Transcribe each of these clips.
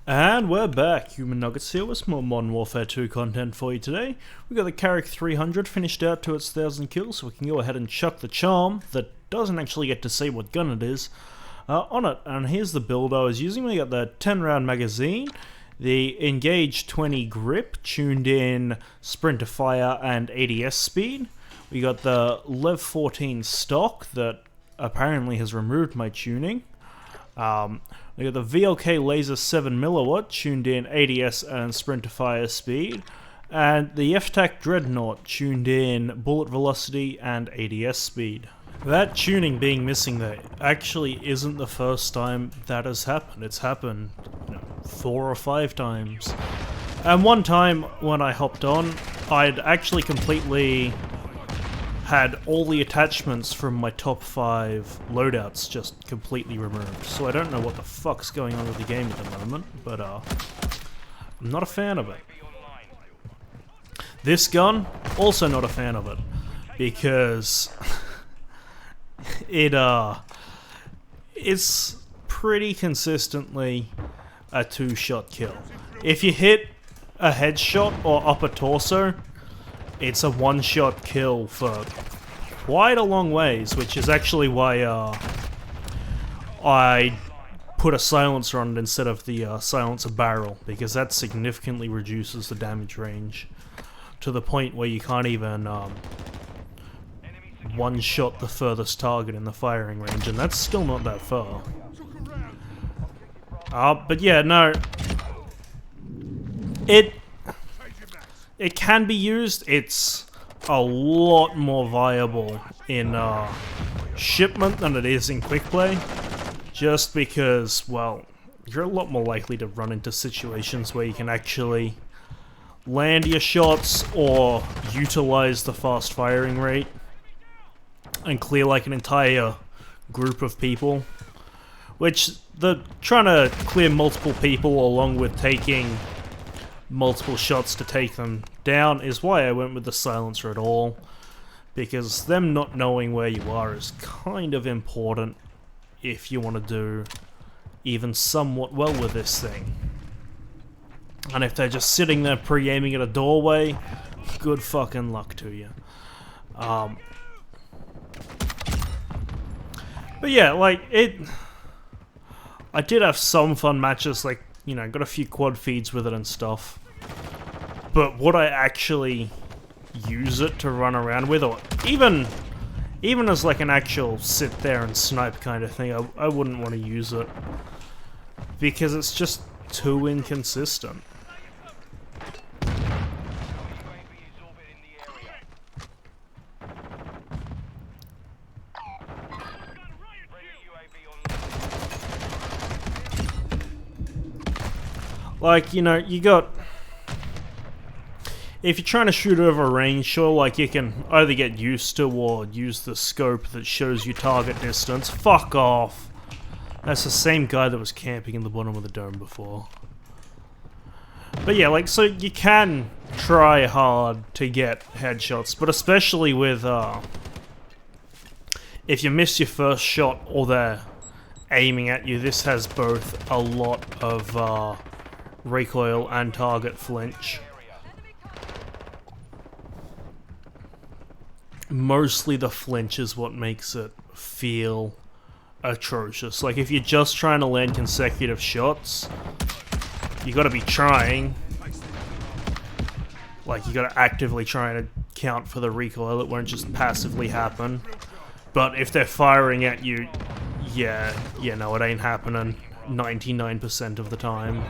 And we're back, Human Nuggets here with more Modern Warfare 2 content for you today. We got the Carrack 300 finished out to its 1000 kills, so we can go ahead and chuck the charm that doesn't actually get to say what gun it is on it. And here's the build I was using. We got the 10 round magazine, the Engage 20 grip, tuned in sprint to fire and ADS speed. We got the Lev 14 stock that apparently has removed my tuning. We got the VLK laser 7 milliwatt tuned in ADS and sprint to fire speed, and the FTAC Dreadnought tuned in bullet velocity and ADS speed. That tuning being missing there actually isn't the first time that has happened. It's happened 4 or 5 times. And one time when I hopped on, I'd actually completely had all the attachments from my top 5 loadouts just completely removed. So I don't know what the fuck's going on with the game at the moment, but I'm not a fan of it. This gun, also not a fan of it, because it's pretty consistently a 2-shot kill. If you hit a headshot or upper torso, it's a 1-shot kill for quite a long ways, which is actually why I put a silencer on it instead of the silencer barrel, because that significantly reduces the damage range to the point where you can't even one-shot the furthest target in the firing range, and that's still not that far. But yeah, no, it can be used. It's a lot more viable in shipment than it is in quick play, just because, well, you're a lot more likely to run into situations where you can actually land your shots or utilize the fast firing rate and clear like an entire group of people, which trying to clear multiple people along with taking multiple shots to take them down is why I went with the silencer at all, because them not knowing where you are is kind of important if you want to do even somewhat well with this thing. And if they're just sitting there pre-aiming at a doorway, good fucking luck to you. But yeah, like, I did have some fun matches, like, you know, got a few quad feeds with it and stuff. But would I actually use it to run around with, or even as like an actual sit there and snipe kind of thing, I wouldn't want to use it, because it's just too inconsistent. Like, you know, you got... If you're trying to shoot over range, sure, like, you can either get used to or use the scope that shows you target distance. Fuck off! That's the same guy that was camping in the bottom of the dome before. But yeah, like, so you can try hard to get headshots, but especially with, if you miss your first shot or they're aiming at you, this has both a lot of, recoil and target flinch. Mostly the flinch is what makes it feel atrocious. Like, if you're just trying to land consecutive shots, you gotta be trying. Like, you gotta actively try to count for the recoil, it won't just passively happen. But if they're firing at you, yeah, no, it ain't happening 99% of the time.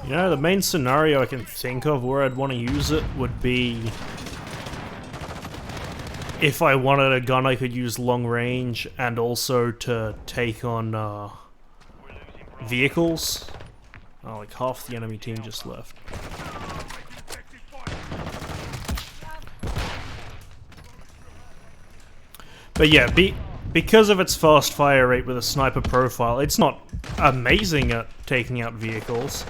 You know, the main scenario I can think of where I'd want to use it would be if I wanted a gun I could use long range and also to take on vehicles. Oh, like half the enemy team just left. But yeah, because of its fast fire rate with a sniper profile, it's not amazing at taking out vehicles.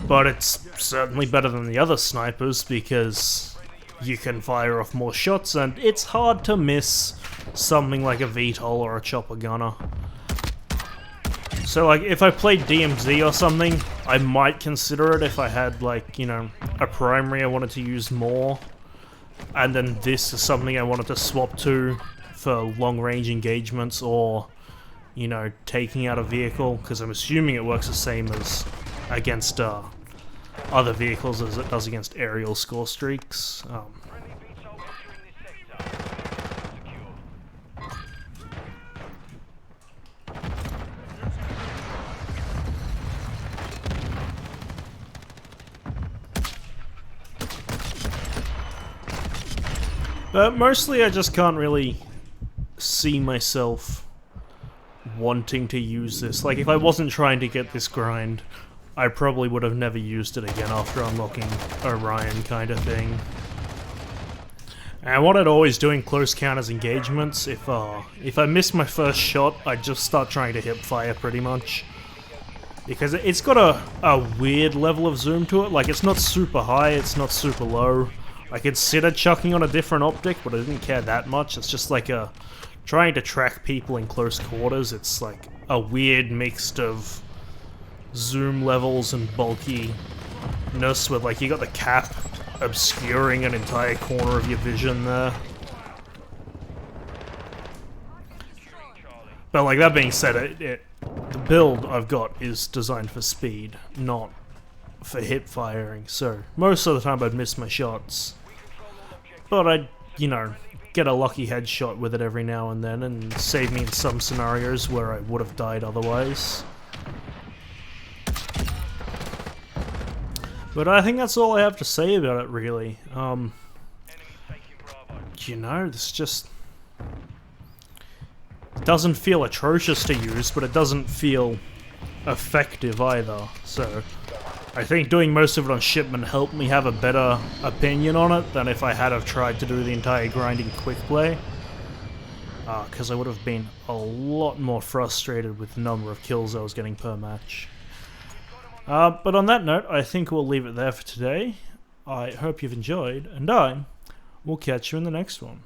But it's certainly better than the other snipers, because you can fire off more shots, and it's hard to miss something like a VTOL or a chopper gunner. So like if I played DMZ or something, I might consider it if I had like, you know, a primary I wanted to use more. And then this is something I wanted to swap to for long range engagements or, you know, taking out a vehicle, because I'm assuming it works the same as against other vehicles as it does against aerial score streaks. But mostly I just can't really see myself wanting to use this. Like, if I wasn't trying to get this grind, I probably would have never used it again after unlocking Orion kind of thing. And what I'd always do in close counters engagements, if I miss my first shot, I'd just start trying to hip fire pretty much. Because it's got a weird level of zoom to it. Like, it's not super high, it's not super low. I considered chucking on a different optic, but I didn't care that much. It's just like trying to track people in close quarters. It's like a weird mix of zoom levels and bulkiness with, like, you got the cap obscuring an entire corner of your vision there. But like, that being said, the build I've got is designed for speed, not for hip firing, so most of the time I'd miss my shots. But I'd, you know, get a lucky headshot with it every now and then and save me in some scenarios where I would have died otherwise. But I think that's all I have to say about it, really. You know, this just doesn't feel atrocious to use, but it doesn't feel effective either, so I think doing most of it on shipment helped me have a better opinion on it than if I had have tried to do the entire grinding quick play. Because I would have been a lot more frustrated with the number of kills I was getting per match. But on that note, I think we'll leave it there for today. I hope you've enjoyed, and I will catch you in the next one.